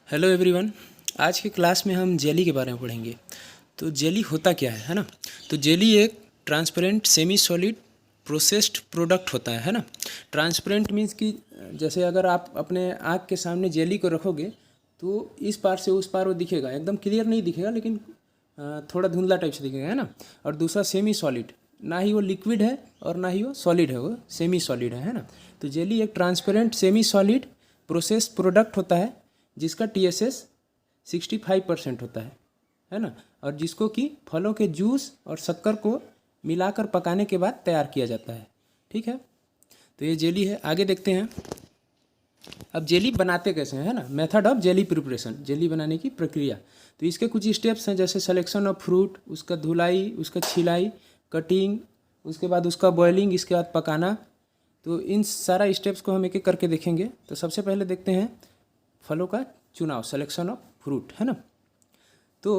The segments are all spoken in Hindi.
Hello everyone. आज की क्लास में हम जेली के बारे में पढ़ेंगे। तो जेली होता क्या है ना। तो जेली एक transparent semi solid processed product होता है ना। ट्रांसपेरेंट मीन्स कि जैसे अगर आप अपने आँख के सामने जेली को रखोगे तो इस पार से उस पार वो दिखेगा, एकदम क्लियर नहीं दिखेगा लेकिन थोड़ा धुंधला टाइप से दिखेगा, है ना। और दूसरा सेमी सॉलिड, ना ही वो लिक्विड है और ना ही वो सॉलिड है, वो सेमी सॉलिड है ना। तो जेली एक transparent semi solid process product होता है जिसका TSS 65% होता है ना। और जिसको कि फलों के जूस और शक्कर को मिलाकर पकाने के बाद तैयार किया जाता है। ठीक है, तो ये जेली है। आगे देखते हैं अब जेली बनाते कैसे हैं, है ना। Method of jelly preparation, jelly बनाने की प्रक्रिया। तो इसके कुछ स्टेप्स हैं, जैसे सिलेक्शन ऑफ फ्रूट, उसका धुलाई, उसका छिलाई, कटिंग, उसके बाद उसका बॉयलिंग, इसके बाद पकाना। तो इन सारा स्टेप्स को हम एक एक करके देखेंगे। तो सबसे पहले देखते हैं फलों का चुनाव, सिलेक्शन ऑफ फ्रूट, है ना। तो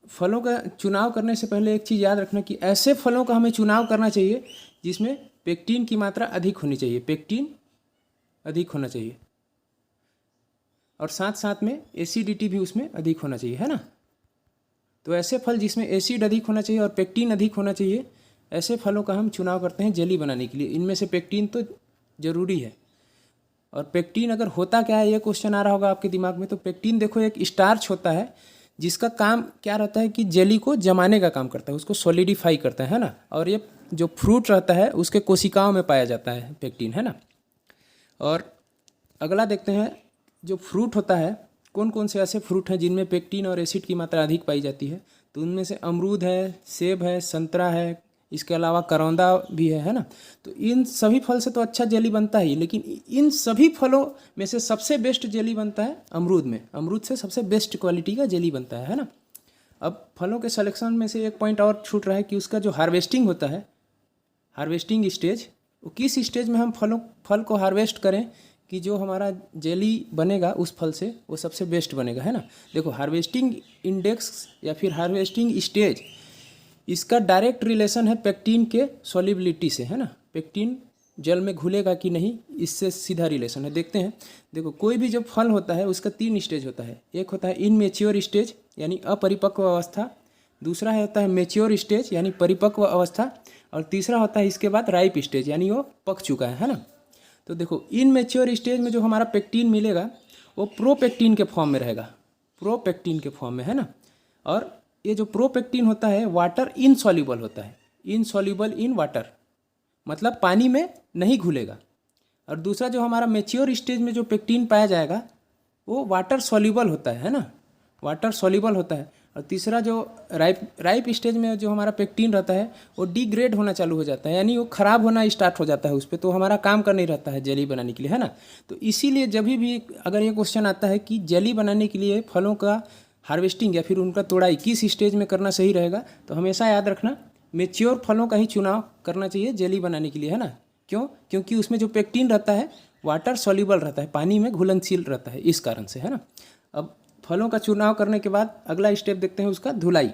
फलों का चुनाव करने से पहले एक चीज़ याद रखना कि ऐसे फलों का हमें चुनाव करना चाहिए जिसमें पेक्टिन की मात्रा अधिक होनी चाहिए, पेक्टिन अधिक होना चाहिए, और साथ साथ में एसिडिटी भी उसमें अधिक होना चाहिए, है ना। तो ऐसे फल जिसमें एसिड अधिक होना चाहिए और पेक्टिन अधिक होना चाहिए, ऐसे फलों का हम चुनाव करते हैं जेली बनाने के लिए। इनमें से पेक्टिन तो ज़रूरी है। और पेक्टिन अगर होता क्या है, ये क्वेश्चन आ रहा होगा आपके दिमाग में। तो पेक्टिन देखो एक स्टार्च होता है जिसका काम क्या रहता है कि जेली को जमाने का काम करता है, उसको सॉलिडिफाई करता है ना। और ये जो फ्रूट रहता है उसके कोशिकाओं में पाया जाता है पेक्टिन, है ना। और अगला देखते हैं जो फ्रूट होता है, कौन कौन से ऐसे फ्रूट हैं जिनमें पेक्टिन और एसिड की मात्रा अधिक पाई जाती है। तो उनमें से अमरूद है, सेब है, संतरा है, इसके अलावा करौंदा भी है ना। तो इन सभी फल से तो अच्छा जेली बनता ही, लेकिन इन सभी फलों में से सबसे बेस्ट जेली बनता है अमरूद में। अमरूद से सबसे बेस्ट क्वालिटी का जेली बनता है ना। अब फलों के सिलेक्शन में से एक पॉइंट और छूट रहा है कि उसका जो हार्वेस्टिंग होता है, हार्वेस्टिंग स्टेज, वो किस स्टेज में हम फल को हार्वेस्ट करें कि जो हमारा जेली बनेगा उस फल से वो सबसे बेस्ट बनेगा, है ना। देखो हार्वेस्टिंग इंडेक्स या फिर हार्वेस्टिंग स्टेज, इसका डायरेक्ट रिलेशन है पेक्टिन के सॉल्युबिलिटी से, है ना। पेक्टिन जल में घुलेगा कि नहीं, इससे सीधा रिलेशन है। देखते हैं, देखो कोई भी जो फल होता है उसका 3 स्टेज होता है। एक होता है इनमेच्योर स्टेज यानी अपरिपक्व अवस्था, दूसरा होता है मेच्योर स्टेज यानी परिपक्व अवस्था, और तीसरा होता है इसके बाद राइप स्टेज यानी वो पक चुका है ना। तो देखो इनमेच्योर स्टेज में जो हमारा पेक्टिन मिलेगा वो प्रोपेक्टिन के फॉर्म में रहेगा, प्रोपेक्टिन के फॉर्म में, है ना। और ये जो प्रोपेक्टिन होता है वाटर इनसॉल्युबल होता है, इनसॉल्युबल इन वाटर, मतलब पानी में नहीं घुलेगा। और दूसरा जो हमारा मेच्योर स्टेज में जो पेक्टिन पाया जाएगा वो वाटर सॉल्युबल होता है ना, वाटर सॉल्युबल होता है। और तीसरा जो राइप स्टेज में जो हमारा पेक्टिन रहता है वो डिग्रेड होना चालू हो जाता है, यानी वो ख़राब होना स्टार्ट हो जाता है उस पर, तो हमारा काम कर नहीं रहता है जेली बनाने के लिए, है ना। तो इसीलिए जब भी अगर ये क्वेश्चन आता है कि जेली बनाने के लिए फलों का हार्वेस्टिंग या फिर उनका तोड़ाई किस स्टेज में करना सही रहेगा, तो हमेशा याद रखना मेच्योर फलों का ही चुनाव करना चाहिए जेली बनाने के लिए, है ना। क्यों? क्योंकि उसमें जो पेक्टिन रहता है वाटर सॉल्युबल रहता है, पानी में घुलनशील रहता है, इस कारण से, है ना। अब फलों का चुनाव करने के बाद अगला स्टेप देखते हैं उसका धुलाई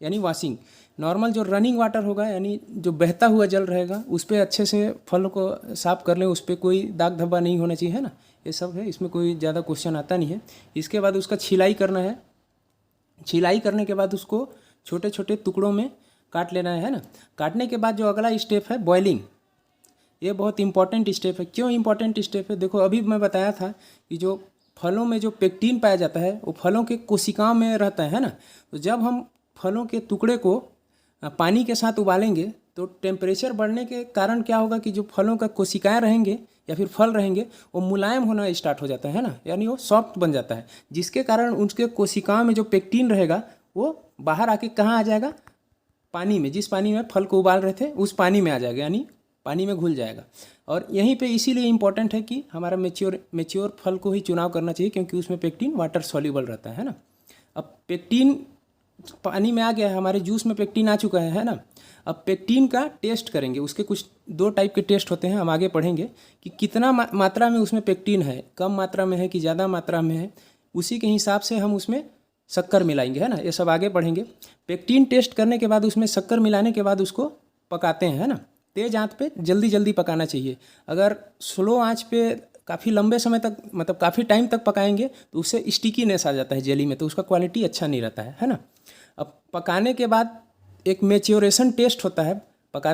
यानी वॉशिंग। नॉर्मल जो रनिंग वाटर होगा यानी जो बहता हुआ जल रहेगा उस पर अच्छे से फलों को साफ कर लें, उस पर कोई दाग धब्बा नहीं होना चाहिए, है ना। ये सब है, इसमें कोई ज़्यादा क्वेश्चन आता नहीं है। इसके बाद उसका छिलाई करना है। छिलाई करने के बाद उसको छोटे छोटे टुकड़ों में काट लेना है ना। काटने के बाद जो अगला स्टेप है बॉयलिंग, ये बहुत इंपॉर्टेंट स्टेप है। क्यों इंपॉर्टेंट स्टेप है? देखो अभी मैं बताया था कि जो फलों में जो पेक्टिन पाया जाता है वो फलों के कोशिकाओं में रहता है ना। तो जब हम फलों के टुकड़े को पानी के साथ उबालेंगे तो टेम्परेचर बढ़ने के कारण क्या होगा कि जो फलों का कोशिकाएं रहेंगे या फिर फल रहेंगे वो मुलायम होना स्टार्ट हो जाता है ना, यानी वो सॉफ्ट बन जाता है, जिसके कारण उसके कोशिकाओं में जो पेक्टिन रहेगा वो बाहर आके कहाँ आ जाएगा, पानी में, जिस पानी में फल को उबाल रहे थे उस पानी में आ जाएगा, यानी पानी में घुल जाएगा। और यहीं पे इसीलिए इम्पोर्टेंट है कि हमारा मेच्योर फल को ही चुनाव करना चाहिए क्योंकि उसमें पेक्टिन वाटर सॉल्युबल रहता है ना। अब पेक्टिन पानी में आ गया है, हमारे जूस में पेक्टिन आ चुका है ना। अब पेक्टिन का टेस्ट करेंगे, उसके कुछ 2 टाइप के टेस्ट होते हैं, हम आगे पढ़ेंगे कि कितना मात्रा में उसमें पेक्टिन है, कम मात्रा में है कि ज़्यादा मात्रा में है, उसी के हिसाब से हम उसमें शक्कर मिलाएंगे, है ना। ये सब आगे पढ़ेंगे। पेक्टिन टेस्ट करने के बाद उसमें शक्कर मिलाने के बाद उसको पकाते हैं, है ना। तेज़ आंच पे जल्दी जल्दी पकाना चाहिए। अगर स्लो आंच पे काफ़ी लंबे समय तक मतलब काफ़ी टाइम तक पकाएंगे तो उससे स्टिकीनेस आ जाता है जेली में, तो उसका क्वालिटी अच्छा नहीं रहता है ना। अब पकाने के बाद एक मैच्योरेशन टेस्ट होता है पका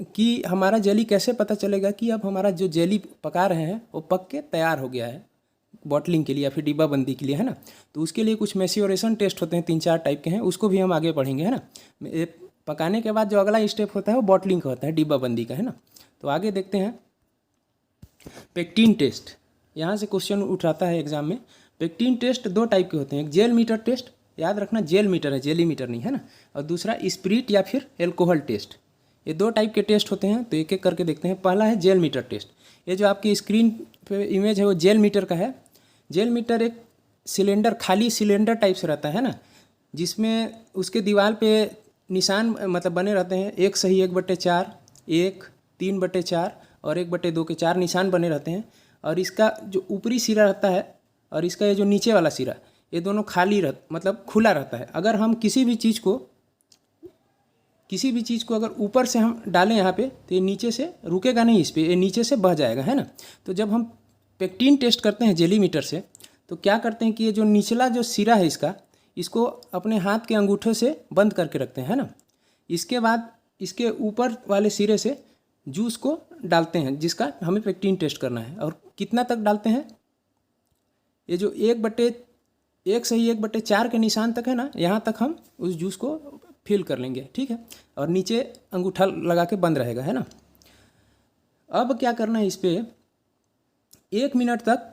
कि हमारा जेली कैसे पता चलेगा कि अब हमारा जो जेली पका रहे हैं वो पक के तैयार हो गया है बॉटलिंग के लिए या फिर डिब्बा बंदी के लिए, है ना। तो उसके लिए कुछ मैच्योरेशन टेस्ट होते हैं, 3-4 टाइप के हैं, उसको भी हम आगे पढ़ेंगे, है ना। पकाने के बाद जो अगला स्टेप होता है वो बॉटलिंग का होता है, डिब्बा बंदी का, है ना। तो आगे देखते हैं पेक्टिन टेस्ट। यहाँ से क्वेश्चन उठाता है एग्जाम में। पेक्टिन टेस्ट 2 टाइप के होते हैं, एक जेल मीटर टेस्ट, याद रखना जेल मीटर है, जेली मीटर नहीं, है ना। और दूसरा स्पिरिट या फिर एल्कोहल टेस्ट। ये 2 टाइप के टेस्ट होते हैं, तो एक एक करके देखते हैं। पहला है जेल मीटर टेस्ट। ये जो आपकी स्क्रीन पे इमेज है वो जेल मीटर का है। जेल मीटर एक सिलेंडर, खाली सिलेंडर टाइप से रहता है ना, जिसमें उसके दीवार पे निशान मतलब बने रहते हैं, 1 सही 1/4, 1, 3/4 और 1/2 के 4 निशान बने रहते हैं। और इसका जो ऊपरी सिरा रहता है और इसका ये जो नीचे वाला सिरा, ये दोनों खाली मतलब खुला रहता है। अगर हम किसी भी चीज़ को अगर ऊपर से हम डालें यहाँ पे तो ये नीचे से रुकेगा नहीं, इस पर ये नीचे से बह जाएगा, है ना। तो जब हम पेक्टिन टेस्ट करते हैं जेली मीटर से तो क्या करते हैं कि ये जो निचला जो सिरा है इसको अपने हाथ के अंगूठे से बंद करके रखते हैं, है ना। इसके बाद इसके ऊपर वाले सिरे से जूस को डालते हैं जिसका हमें पेक्टिन टेस्ट करना है। और कितना तक डालते हैं, ये जो 1 सही 1/4 के निशान तक है ना, यहाँ तक हम उस जूस को फिल कर लेंगे, ठीक है। और नीचे अंगूठा लगा के बंद रहेगा, है ना। अब क्या करना है, इस पर 1 मिनट तक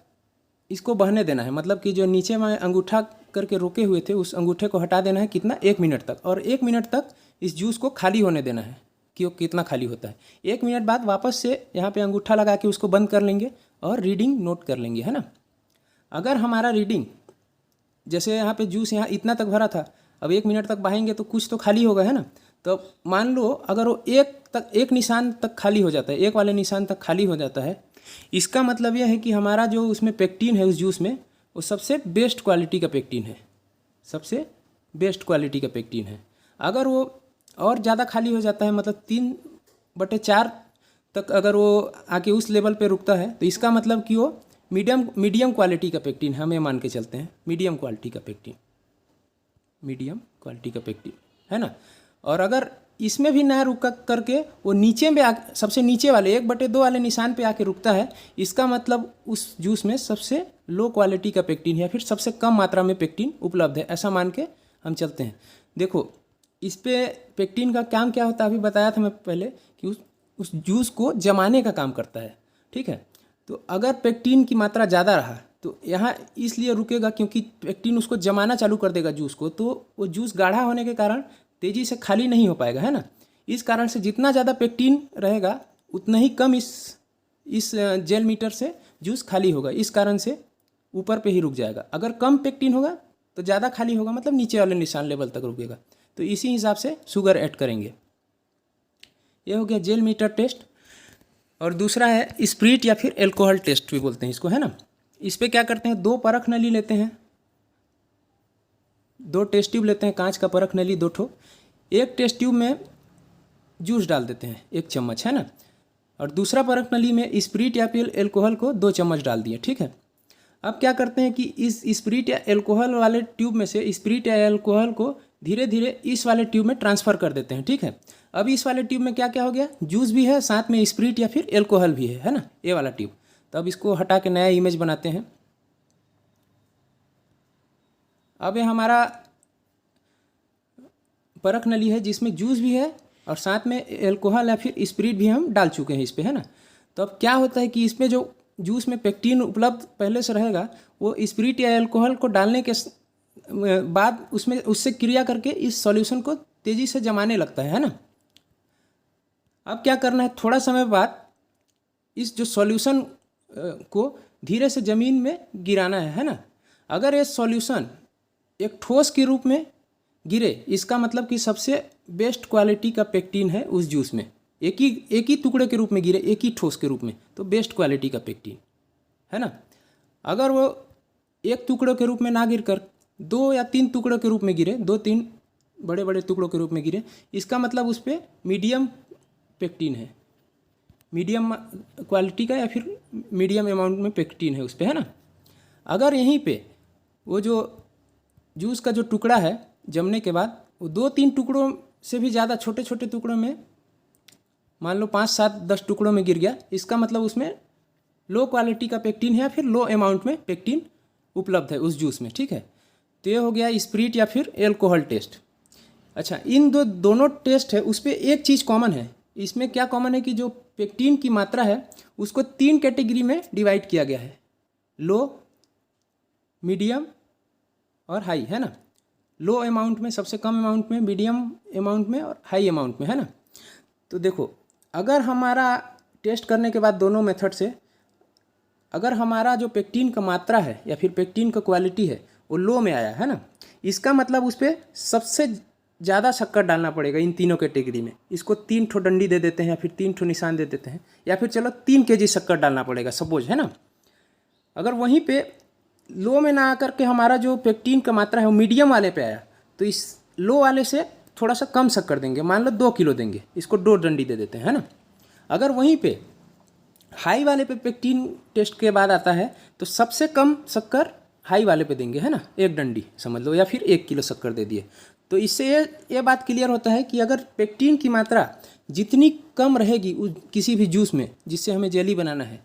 इसको बहने देना है। मतलब कि जो नीचे में अंगूठा करके रोके हुए थे उस अंगूठे को हटा देना है, कितना, 1 मिनट तक। और 1 मिनट तक इस जूस को खाली होने देना है कि वो कितना खाली होता है। 1 मिनट बाद वापस से यहाँ पे अंगूठा लगा के उसको बंद कर लेंगे और रीडिंग नोट कर लेंगे, है ना। अगर हमारा रीडिंग, जैसे यहाँ पे जूस यहाँ इतना तक भरा था, अब 1 मिनट तक बहाएंगे तो कुछ तो खाली होगा, है ना। तो मान लो अगर वो एक निशान तक खाली हो जाता है, 1 वाले निशान तक खाली हो जाता है, इसका मतलब यह है कि हमारा जो उसमें पेक्टिन है उस जूस में वो सबसे बेस्ट क्वालिटी का पेक्टिन है, सबसे बेस्ट क्वालिटी का पेक्टिन है। अगर वो और ज़्यादा खाली हो जाता है, मतलब 3/4 तक अगर वो आके उस लेवल पे रुकता है, तो इसका मतलब कि वो मीडियम क्वालिटी का पेक्टिन है, हम ये मान के चलते हैं मीडियम क्वालिटी का पेक्टिन, है ना। और अगर इसमें भी ना रुक करके वो नीचे में सबसे नीचे वाले 1/2 वाले निशान पे आके रुकता है, इसका मतलब उस जूस में सबसे लो क्वालिटी का पेक्टिन है या फिर सबसे कम मात्रा में पेक्टिन उपलब्ध है, ऐसा मान के हम चलते हैं। देखो इस पे पेक्टिन का काम क्या होता है, अभी बताया था मैं पहले कि उस जूस को जमाने का काम करता है, ठीक है। तो अगर पेक्टिन की मात्रा ज़्यादा रहा तो यहाँ इसलिए रुकेगा क्योंकि पेक्टिन उसको जमाना चालू कर देगा जूस को, तो वो जूस गाढ़ा होने के कारण तेज़ी से खाली नहीं हो पाएगा, है ना। इस कारण से जितना ज़्यादा पेक्टिन रहेगा उतना ही कम इस जेल मीटर से जूस खाली होगा, इस कारण से ऊपर पे ही रुक जाएगा। अगर कम पेक्टिन होगा तो ज़्यादा खाली होगा, मतलब नीचे वाले निशान लेवल तक रुकेगा। तो इसी हिसाब से शुगर ऐड करेंगे। ये हो गया जेल मीटर टेस्ट। और दूसरा है स्पिरिट या फिर एल्कोहल टेस्ट भी बोलते हैं इसको, है ना। इस पर क्या करते हैं, 2 परख नली लेते हैं, 2 टेस्ट ट्यूब लेते हैं, कांच का परख नली 2 ठो। एक टेस्ट ट्यूब में जूस डाल देते हैं 1 चम्मच, है ना। और दूसरा परख नली में स्पिरिट या फिर एल्कोहल को 2 चम्मच डाल दिए, ठीक है। अब क्या करते हैं कि इस स्पिरिट या एल्कोहल वाले ट्यूब में से स्पिरिट या एल्कोहल को धीरे धीरे इस वाले ट्यूब में ट्रांसफ़र कर देते हैं, ठीक है। अब इस वाले ट्यूब में क्या क्या हो गया, जूस भी है, साथ में स्पिरिट या फिर एल्कोहल भी है ना, ये वाला ट्यूब। तो अब इसको हटा के नया इमेज बनाते हैं। अब ये हमारा परख नली है जिसमें जूस भी है और साथ में एल्कोहल या फिर स्पिरिट भी हम डाल चुके हैं इस पर, है ना। तो अब क्या होता है कि इसमें जो जूस में पेक्टिन उपलब्ध पहले से रहेगा, वो स्पिरिट या एल्कोहल को डालने के बाद उससे क्रिया करके इस सॉल्यूशन को तेज़ी से जमाने लगता है ना। अब क्या करना है, थोड़ा समय बाद इस जो सॉल्यूशन को धीरे से ज़मीन में गिराना है ना। अगर ये सॉल्यूशन एक ठोस के रूप में गिरे, इसका मतलब कि सबसे बेस्ट क्वालिटी का पेक्टिन है उस जूस में। एक ही टुकड़े के रूप में गिरे, एक ही ठोस के रूप में, तो बेस्ट क्वालिटी का पेक्टिन है ना। अगर वो एक टुकड़ों के रूप में ना गिर कर 2 या 3 टुकड़ों के रूप में गिरे, 2-3 बड़े बड़े टुकड़ों के रूप में गिरे, इसका मतलब उस पर मीडियम पेक्टिन है, मीडियम क्वालिटी का या फिर मीडियम अमाउंट में पेक्टिन है उस पर, है ना। अगर यहीं पे वो जो जूस का जो टुकड़ा है जमने के बाद वो 2-3 टुकड़ों से भी ज़्यादा छोटे छोटे टुकड़ों में, मान लो 5-7-10 टुकड़ों में गिर गया, इसका मतलब उसमें लो क्वालिटी का पेक्टिन है या फिर लो अमाउंट में पेक्टिन उपलब्ध है उस जूस में, ठीक है। तो ये हो गया स्पिरिट या फिर एल्कोहल टेस्ट। अच्छा, इन दोनों टेस्ट है उस पर एक चीज़ कॉमन है। इसमें क्या कॉमन है कि जो पेक्टिन की मात्रा है उसको 3 कैटेगरी में डिवाइड किया गया है, लो, मीडियम और हाई, है ना। लो अमाउंट में, सबसे कम अमाउंट में, मीडियम अमाउंट में और हाई अमाउंट में, है ना। तो देखो, अगर हमारा टेस्ट करने के बाद दोनों मेथड से अगर हमारा जो पेक्टिन का मात्रा है या फिर पेक्टिन का क्वालिटी है वो लो में आया, है ना, इसका मतलब उस पर सबसे ज़्यादा शक्कर डालना पड़ेगा इन तीनों कैटेगरी में। इसको 3 ठो डंडी दे देते हैं या फिर 3 ठो निशान दे देते हैं, या फिर चलो 3 kg शक्कर डालना पड़ेगा सपोज, है ना। अगर वहीं पे लो में ना आकर के हमारा जो पेक्टिन का मात्रा है वो मीडियम वाले पे आया, तो इस लो वाले से थोड़ा सा कम शक्कर देंगे, मान लो 2 किलो देंगे, इसको 2 डंडी दे देते हैं, है ना। अगर वहीं पे हाई वाले पे पेक्टिन टेस्ट के बाद आता है तो सबसे कम शक्कर हाई वाले पे देंगे, है ना, 1 डंडी समझ लो, या फिर 1 किलो शक्कर दे दिए। तो इससे ये बात क्लियर होता है कि अगर पेक्टिन की मात्रा जितनी कम रहेगी किसी भी जूस में जिससे हमें जेली बनाना है,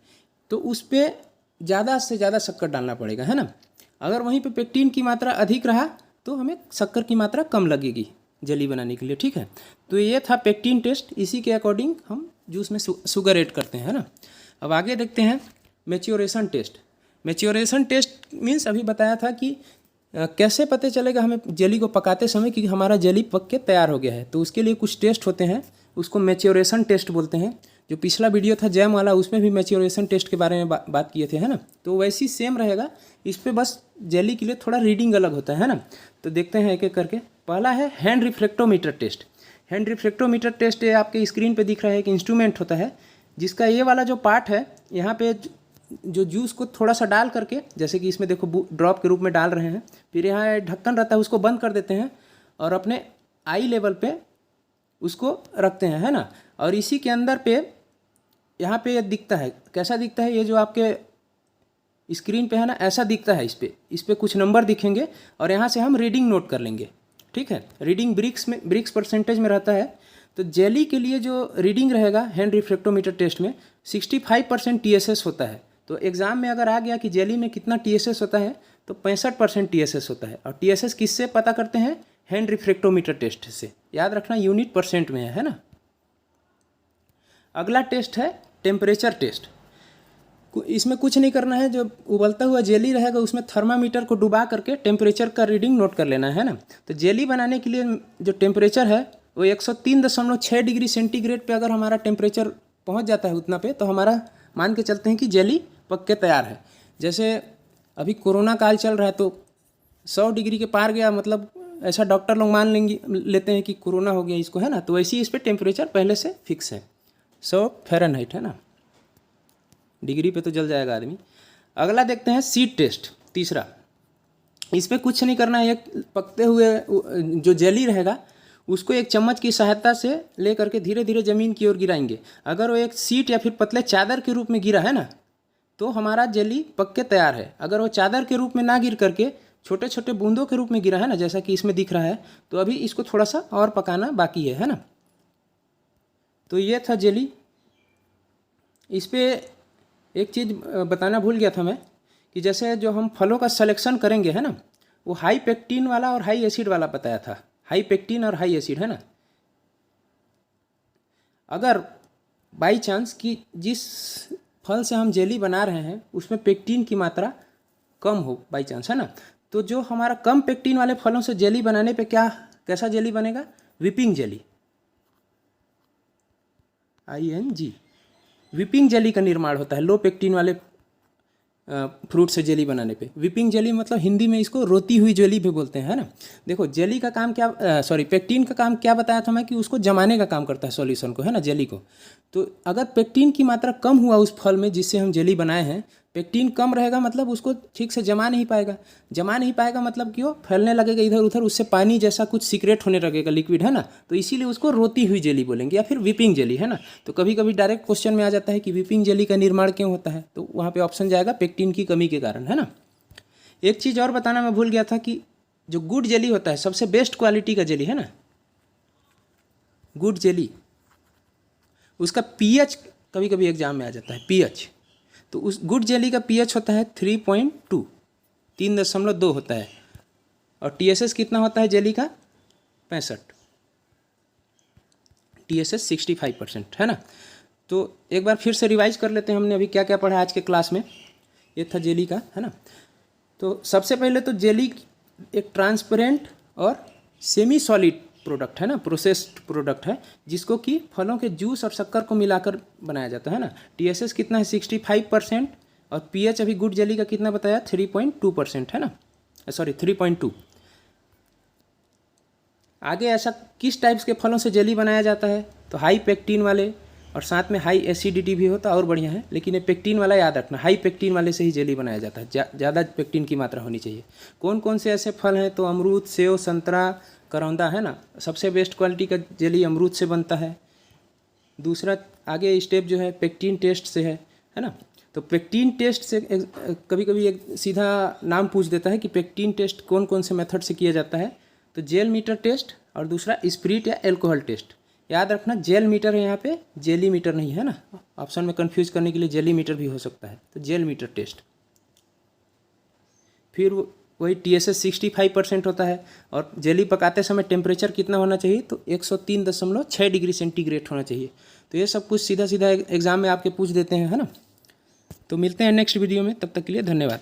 तो उस पर ज़्यादा से ज़्यादा शक्कर डालना पड़ेगा, है ना। अगर वहीं पे पेक्टिन की मात्रा अधिक रहा तो हमें शक्कर की मात्रा कम लगेगी जेली बनाने के लिए, ठीक है। तो ये था पेक्टिन टेस्ट, इसी के अकॉर्डिंग हम जूस में शुगर ऐड करते हैं, है ना। अब आगे देखते हैं maturation test. Maturation test means अभी बताया था कि कैसे पता चलेगा हमें जेली को पकाते समय कि हमारा जेली पक के तैयार हो गया है। तो उसके लिए कुछ टेस्ट होते हैं, उसको मैच्योरेशन टेस्ट बोलते हैं। जो पिछला वीडियो था जैम वाला, उसमें भी मैच्योरेशन टेस्ट के बारे में बात किए थे, है ना। तो वैसी सेम रहेगा, इस पर बस जेली के लिए थोड़ा रीडिंग अलग होता है ना। तो देखते हैं एक एक करके। पहला है hand refractometer test. Hand refractometer test ये आपके स्क्रीन पे दिख रहा है, एक इंस्ट्रूमेंट होता है जिसका ये वाला जो पार्ट है, यहाँ पे जो जूस को थोड़ा सा डाल करके, जैसे कि इसमें देखो ड्रॉप के रूप में डाल रहे हैं, फिर यहाँ ढक्कन रहता है उसको बंद कर देते हैं और अपने आई लेवल पे उसको रखते हैं, है ना। और इसी के अंदर पे यहाँ पे दिखता है, कैसा दिखता है, ये जो आपके स्क्रीन पे है ना, ऐसा दिखता है। इस पे कुछ नंबर दिखेंगे और यहाँ से हम रीडिंग नोट कर लेंगे, ठीक है। रीडिंग ब्रिक्स परसेंटेज में रहता है। तो जेली के लिए जो रीडिंग रहेगा हैंड रिफ्रैक्टोमीटर टेस्ट में 65% TSS होता है। तो एग्ज़ाम में अगर आ गया कि जेली में कितना TSS होता है तो 65% TSS होता है। और TSS किससे पता करते हैं? हैंड रिफ्रैक्टोमीटर टेस्ट से। याद रखना यूनिट परसेंट में है ना। अगला टेस्ट है टेम्परेचर टेस्ट। इसमें कुछ नहीं करना है, जो उबलता हुआ जेली रहेगा उसमें थर्मामीटर को डुबा करके टेम्परेचर का रीडिंग नोट कर लेना है ना। तो जेली बनाने के लिए जो टेम्परेचर है वो 103.6 डिग्री सेंटीग्रेड पे अगर हमारा टेम्परेचर पहुंच जाता है उतना पे, तो हमारा मान के चलते हैं कि जेली पक के तैयार है। जैसे अभी कोरोना काल चल रहा है तो 100 डिग्री के पार गया, मतलब ऐसा डॉक्टर लोग मान लेते हैं कि कोरोना हो गया इसको, है ना। तो वैसे ही इस पर टेम्परेचर पहले से फिक्स है, 100 फ़ारेनहाइट, है ना। डिग्री पे तो जल जाएगा आदमी। अगला देखते हैं सीड टेस्ट, तीसरा। इस पर कुछ नहीं करना है, एक पकते हुए जो जेली रहेगा उसको एक चम्मच की सहायता से ले करके धीरे धीरे ज़मीन की ओर गिराएंगे। अगर वो एक सीट या फिर पतले चादर के रूप में गिरा है ना, तो हमारा जेली पक के तैयार है। अगर वो चादर के रूप में ना गिर करके छोटे छोटे बूंदों के रूप में गिरा है ना, जैसा कि इसमें दिख रहा है, तो अभी इसको थोड़ा सा और पकाना बाकी है ना। तो ये था जेली। इस पर एक चीज़ बताना भूल गया था मैं, कि जैसे जो हम फलों का सिलेक्शन करेंगे है ना, वो हाई पेक्टिन वाला और हाई एसिड वाला बताया था। हाई पेक्टिन और हाई एसिड, है ना। अगर बाई चांस कि जिस फल से हम जेली बना रहे हैं उसमें पेक्टिन की मात्रा कम हो बाई चांस, है ना, तो जो हमारा कम पेक्टिन वाले फलों से जेली बनाने पे कैसा जेली बनेगा? Weeping jelly, ING, weeping jelly का निर्माण होता है लों पेक्टिन वाले फ्रूट से जेली बनाने पे। विपिंग जेली मतलब हिंदी में इसको रोती हुई जेली भी बोलते हैं, है ना। देखो जेली का काम क्या, पेक्टिन का काम क्या बताया था मैं, कि उसको जमाने का काम करता है सॉल्यूशन को, है ना, जेली को। तो अगर पेक्टिन की मात्रा कम हुआ उस फल में जिससे हम जेली बनाए हैं, पेक्टिन कम रहेगा मतलब उसको ठीक से जमा नहीं पाएगा मतलब क्यों, फैलने लगेगा इधर उधर, उससे पानी जैसा कुछ सीक्रेट होने लगेगा, लिक्विड है ना, तो इसीलिए उसको रोती हुई जेली बोलेंगे या फिर विपिंग जेली, है ना। तो कभी कभी डायरेक्ट क्वेश्चन में आ जाता है कि विपिंग जेली का निर्माण क्यों होता है, तो वहाँ पे ऑप्शन जाएगा पेक्टिन की कमी के कारण, है ना। एक चीज़ और बताना मैं भूल गया था कि जो गुड जेली होता है, सबसे बेस्ट क्वालिटी का जेली, है ना, गुड जेली, उसका पीएच कभी कभी एग्जाम में आ जाता है, पीएच। तो उस गुड जेली का पीएच होता है 3.2, 3.2 होता है, और टीएसएस कितना होता है जेली का, 65, टीएसएस 65%, है ना। तो एक बार फिर से रिवाइज कर लेते हैं हमने अभी क्या क्या पढ़ा आज के क्लास में। ये था जेली का, है ना। तो सबसे पहले तो जेली एक ट्रांसपेरेंट और सेमी सॉलिड प्रोडक्ट है ना, प्रोसेस्ड प्रोडक्ट है, जिसको कि फलों के जूस और शक्कर को मिलाकर बनाया जाता है ना। टीएसएस कितना है, 65%, और पीएच अभी गुड जेली का कितना बताया, 3.2% है ना, सॉरी 3.2। आगे ऐसा किस टाइप्स के फलों से जेली बनाया जाता है, तो हाई पेक्टिन वाले, और साथ में हाई एसिडिटी भी होता है और बढ़िया है, लेकिन ये पेक्टिन वाला याद रखना, हाई पेक्टिन वाले से ही जेली बनाया जाता है, ज़्यादा पेक्टिन की मात्रा होनी चाहिए। कौन कौन से ऐसे फल हैं, तो अमरूद, सेव, संतरा, करौंदा, है ना। सबसे बेस्ट क्वालिटी का जेली अमरूद से बनता है। दूसरा आगे स्टेप जो है पेक्टिन टेस्ट से है ना। तो पेक्टिन टेस्ट से कभी कभी एक सीधा नाम पूछ देता है कि पेक्टिन टेस्ट कौन कौन से मेथड से किया जाता है, तो जेल मीटर टेस्ट, और दूसरा स्पिरिट या एल्कोहल टेस्ट। याद रखना जेल मीटर है यहाँ पे, जेली मीटर नहीं है ना, ऑप्शन में कंफ्यूज करने के लिए जेली मीटर भी हो सकता है, तो जेल मीटर टेस्ट। फिर वही टीएसएस 65% होता है, और जेली पकाते समय टेम्परेचर कितना होना चाहिए, तो 103.6 डिग्री सेंटीग्रेड होना चाहिए। तो ये सब कुछ सीधा सीधा एग्जाम में आपके पूछ देते हैं, है ना। तो मिलते हैं नेक्स्ट वीडियो में, तब तक के लिए धन्यवाद।